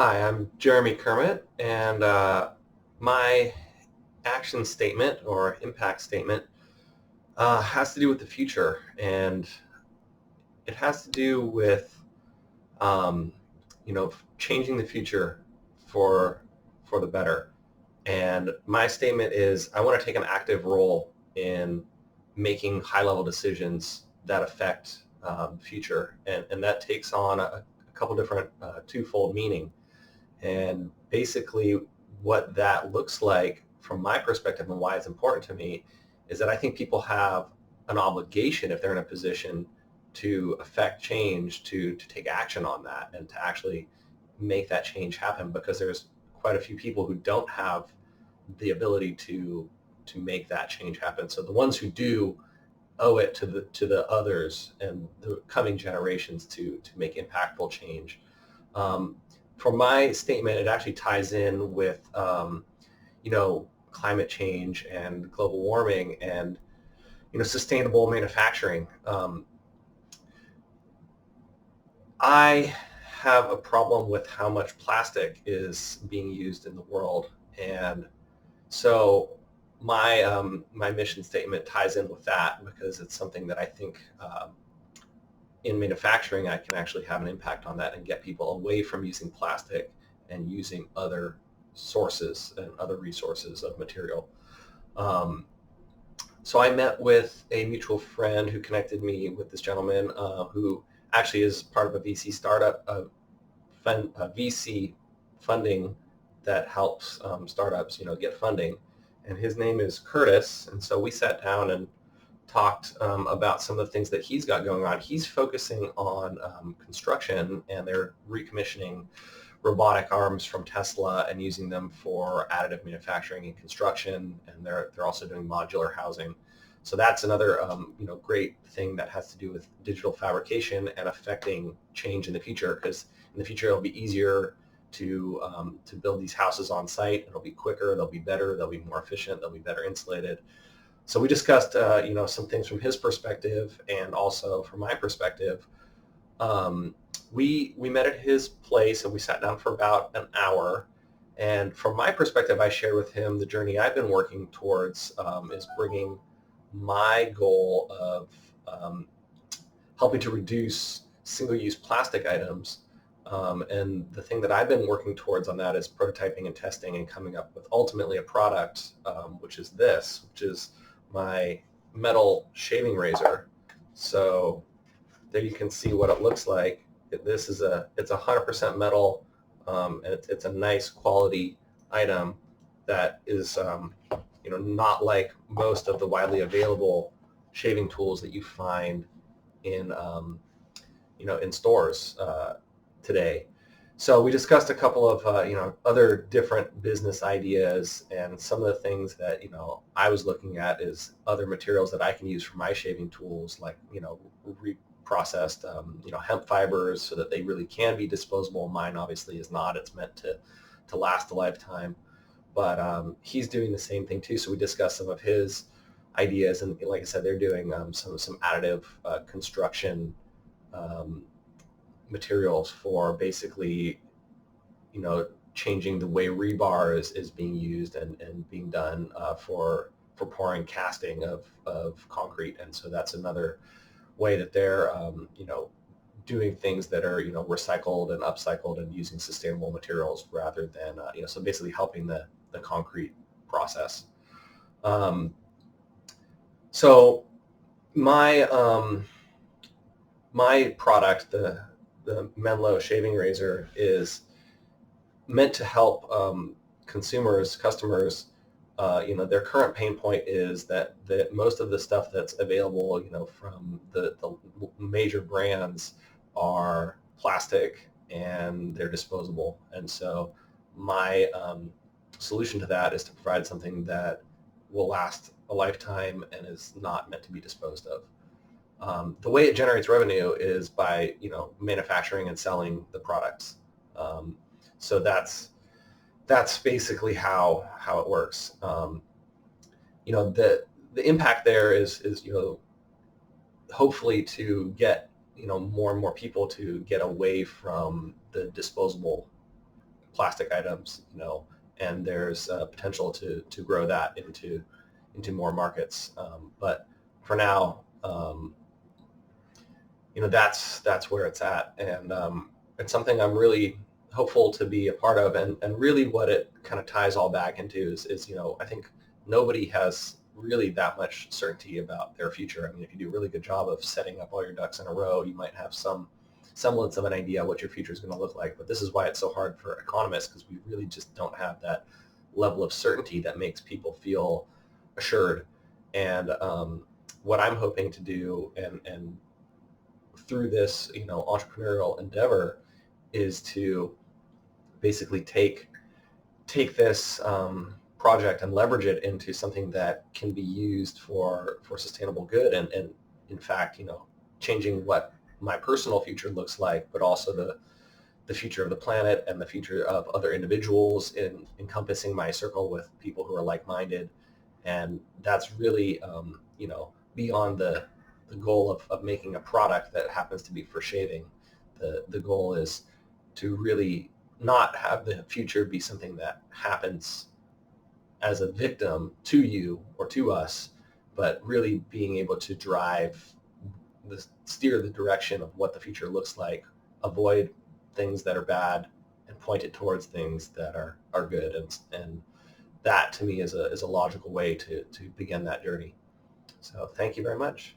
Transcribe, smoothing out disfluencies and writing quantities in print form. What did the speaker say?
Hi, I'm Jeremy Kermit, and my action statement or impact statement has to do with the future, and it has to do with um, changing the future for for the better. And my statement is, I want to take an active role in making high-level decisions that affect the future, and that takes on a couple different twofold meaning. And basically, what that looks like from my perspective and why it's important to me is that I think people have an obligation, if they're in a position to affect change, to take action on that and to actually make that change happen, because there's quite a few people who don't have the ability to make that change happen. So the ones who do owe it to the others and the coming generations to make impactful change. Um, for my statement, it actually ties in with climate change and global warming and sustainable manufacturing. I have a problem with how much plastic is being used in the world, and so my mission statement ties in with that because it's something that I think in manufacturing, I can actually have an impact on that and get people away from using plastic and using other sources and other resources of material. Um, so I met with a mutual friend who connected me with this gentleman who actually is part of a VC startup, a VC funding that helps startups, get funding. And his name is Curtis. And so we sat down and talked about some of the things that he's got going on. He's focusing on construction, and they're recommissioning robotic arms from Tesla and using them for additive manufacturing and construction. And they're also doing modular housing. So that's another great thing that has to do with digital fabrication and affecting change in the future. Because in the future, it'll be easier to build these houses on site. It'll be quicker. They'll be better. They'll be more efficient. They'll be better insulated. So we discussed, some things from his perspective and also from my perspective. We met at his place and we sat down for about an hour. And from my perspective, I shared with him the journey I've been working towards is bringing my goal of helping to reduce single-use plastic items. And the thing that I've been working towards on that is prototyping and testing and coming up with ultimately a product, which is my metal shaving razor. So there you can see what it looks like. It's 100% metal, and it's a nice quality item that is not like most of the widely available shaving tools that you find in in stores today. So we discussed a couple of other different business ideas, and some of the things that I was looking at is other materials that I can use for my shaving tools, like reprocessed hemp fibers, so that they really can be disposable. Mine obviously is not. It's meant to last a lifetime, but he's doing the same thing too. So we discussed some of his ideas, and like I said, they're doing some additive construction um, materials for basically, changing the way rebar is being used and being done for pouring casting of concrete. And so that's another way that they're, doing things that are, recycled and upcycled and using sustainable materials rather than, so basically helping the concrete process. Um, so my, my product, the Menlo shaving razor, is meant to help customers. Their current pain point is that most of the stuff that's available, from the major brands are plastic and they're disposable. And so my solution to that is to provide something that will last a lifetime and is not meant to be disposed of. The way it generates revenue is by manufacturing and selling the products. Um, so that's basically how it works. The impact there is hopefully to get more and more people to get away from the disposable plastic items, and there's potential to grow that into more markets. But for now, that's where it's at, and it's something I'm really hopeful to be a part of. And really what it kind of ties all back into is I think nobody has really that much certainty about their future. I mean, if you do a really good job of setting up all your ducks in a row, you might have some semblance of an idea what your future is going to look like. But this is why it's so hard for economists, because we really just don't have that level of certainty that makes people feel assured. And what I'm hoping to do, and through this entrepreneurial endeavor, is to basically take this project and leverage it into something that can be used for sustainable good, and in fact changing what my personal future looks like, but also the future of the planet and the future of other individuals, in encompassing my circle with people who are like-minded. And that's really beyond the goal of making a product that happens to be for shaving. The goal is to really not have the future be something that happens as a victim to you or to us, but really being able to steer the direction of what the future looks like, avoid things that are bad, and point it towards things that are good. And that to me is a logical way to begin that journey. So thank you very much.